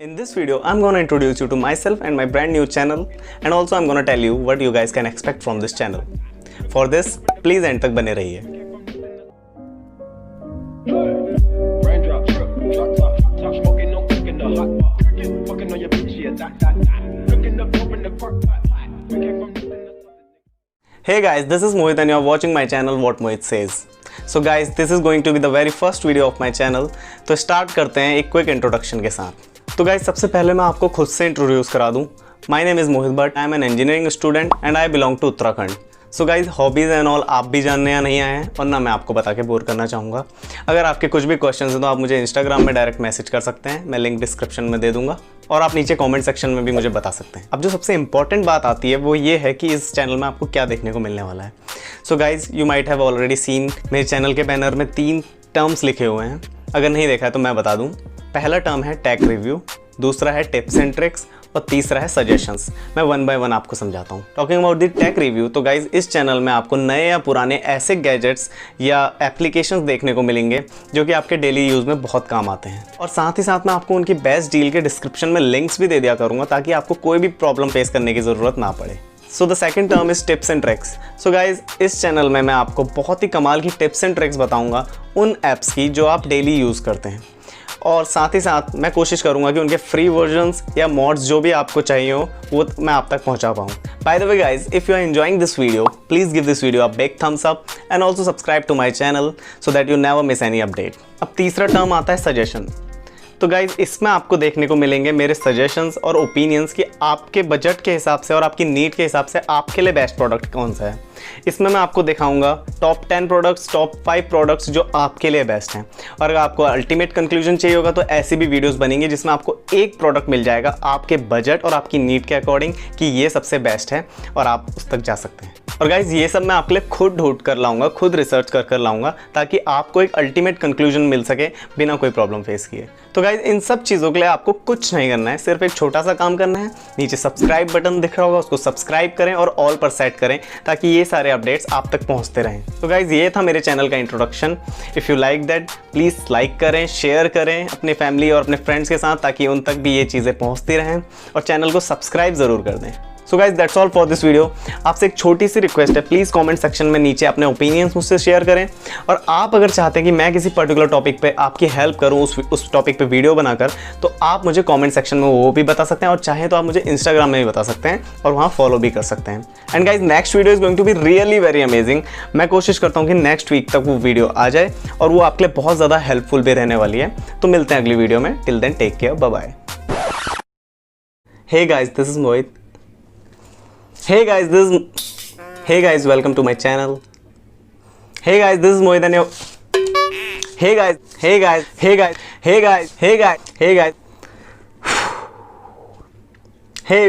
In this video, I'm gonna introduce you to myself and my brand new channel, and also I'm gonna tell you what you guys can expect from this channel. For this, please end तक बने रहिए. Hey guys, this is Mohit and you are watching my channel WhatMohitSays. So guys, this is going to be the very first video of my channel. तो start करते हैं एक quick introduction के साथ. तो गाइज सबसे पहले मैं आपको खुद से इंट्रोड्यूस करा दूं. My name is Mohit but I am an engineering student and I belong to Uttarakhand. So guys hobbies and all आप भी जानने या नहीं आए हैं और ना मैं आपको बता के बोर करना चाहूँगा. अगर आपके कुछ भी क्वेश्चन हैं तो आप मुझे इंस्टाग्राम में डायरेक्ट मैसेज कर सकते हैं. मैं लिंक डिस्क्रिप्शन में दे दूंगा और आप नीचे कमेंट सेक्शन में भी मुझे बता सकते हैं. अब जो सबसे इंपॉर्टेंट बात आती है वो ये है कि इस चैनल में आपको क्या देखने को मिलने वाला है. So guys you might have already seen मेरे चैनल के बैनर में 3 टर्म्स लिखे हुए हैं. अगर नहीं देखा है तो मैं बता दूँ. पहला टर्म है टेक रिव्यू, दूसरा है टिप्स एंड ट्रिक्स और तीसरा है सजेशंस. मैं 1 बाय 1 आपको समझाता हूँ. Talking about the take review, तो गाइज इस चैनल में आपको नए या पुराने ऐसे गैजेट्स या एप्लीकेशंस देखने को मिलेंगे जो कि आपके डेली यूज़ में बहुत काम आते हैं. और साथ ही साथ मैं आपको उनकी बेस्ट डील के डिस्क्रिप्शन में लिंक्स भी दे दिया करूँगा ताकि आपको कोई भी प्रॉब्लम फेस करने की ज़रूरत ना पड़े. So the second term is tips and tricks. So guys इस चैनल में मैं आपको बहुत ही कमाल की टिप्स एंड ट्रिक्स बताऊँगा उन ऐप्स की जो आप डेली यूज़ करते हैं. और साथ ही साथ मैं कोशिश करूंगा कि उनके फ्री वर्जन्स या मॉड्स जो भी आपको चाहिए हो वो मैं आप तक पहुंचा पाऊँ. By the way guys, if you are enjoying this video, please give this video a big thumbs up and also subscribe to my channel so that you never miss any update. अब तीसरा term आता है suggestion. तो guys इसमें आपको देखने को मिलेंगे मेरे सजेशंस और ओपिनियंस कि आपके बजट के हिसाब से और आपकी नीड के हिसाब से आपके लिए बेस्ट प्रोडक्ट कौन सा है. इसमें मैं आपको दिखाऊंगा टॉप 10 प्रोडक्ट्स, टॉप 5 प्रोडक्ट्स जो आपके लिए बेस्ट हैं. और अगर आपको अल्टीमेट कंक्लूजन चाहिए होगा तो ऐसी भी वीडियोस बनेंगी जिसमें आपको एक प्रोडक्ट मिल जाएगा आपके बजट और आपकी नीड के अकॉर्डिंग कि ये सबसे बेस्ट है और आप उस तक जा सकते हैं. और गाइज ये सब मैं आपके लिए खुद ढूंढ कर लाऊंगा, खुद रिसर्च कर लाऊंगा ताकि आपको एक अल्टीमेट कंक्लूजन मिल सके बिना कोई प्रॉब्लम फेस किए. तो गाइज इन सब चीज़ों के लिए आपको कुछ नहीं करना है, सिर्फ एक छोटा सा काम करना है. नीचे सब्सक्राइब बटन दिख रहा होगा, उसको सब्सक्राइब करें और ऑल पर सेट करें ताकि ये सारे अपडेट्स आप तक पहुंचते रहें. तो गाइज ये था मेरे चैनल का introduction. If you like that please like करें, शेयर करें अपने फैमिली और अपने फ्रेंड्स के साथ ताकि उन तक भी ये चीज़ें पहुंचती रहें और चैनल को सब्सक्राइब ज़रूर कर दें. So guys that's all for this video. आपसे एक छोटी सी रिक्वेस्ट है, प्लीज़ कमेंट सेक्शन में नीचे अपने ओपिनियंस मुझसे शेयर करें. और आप अगर चाहते हैं कि मैं किसी पर्टिकुलर टॉपिक पे आपकी हेल्प करूं उस टॉपिक पे वीडियो बनाकर, तो आप मुझे कमेंट सेक्शन में वो भी बता सकते हैं और चाहे तो आप मुझे इंस्टाग्राम में भी बता सकते हैं और वहाँ फॉलो भी कर सकते हैं. And guys next video is going to be really very amazing. मैं कोशिश करता हूँ कि नेक्स्ट वीक तक वो वीडियो आ जाए और वो आपके लिए बहुत ज़्यादा हेल्पफुल भी रहने वाली है. तो मिलते हैं अगली वीडियो में. Till then take care, bye bye. Hey guys, this is Mohit. Hey guys, welcome to my channel. Hey guys, this is Mohit and Hey guys. Hey.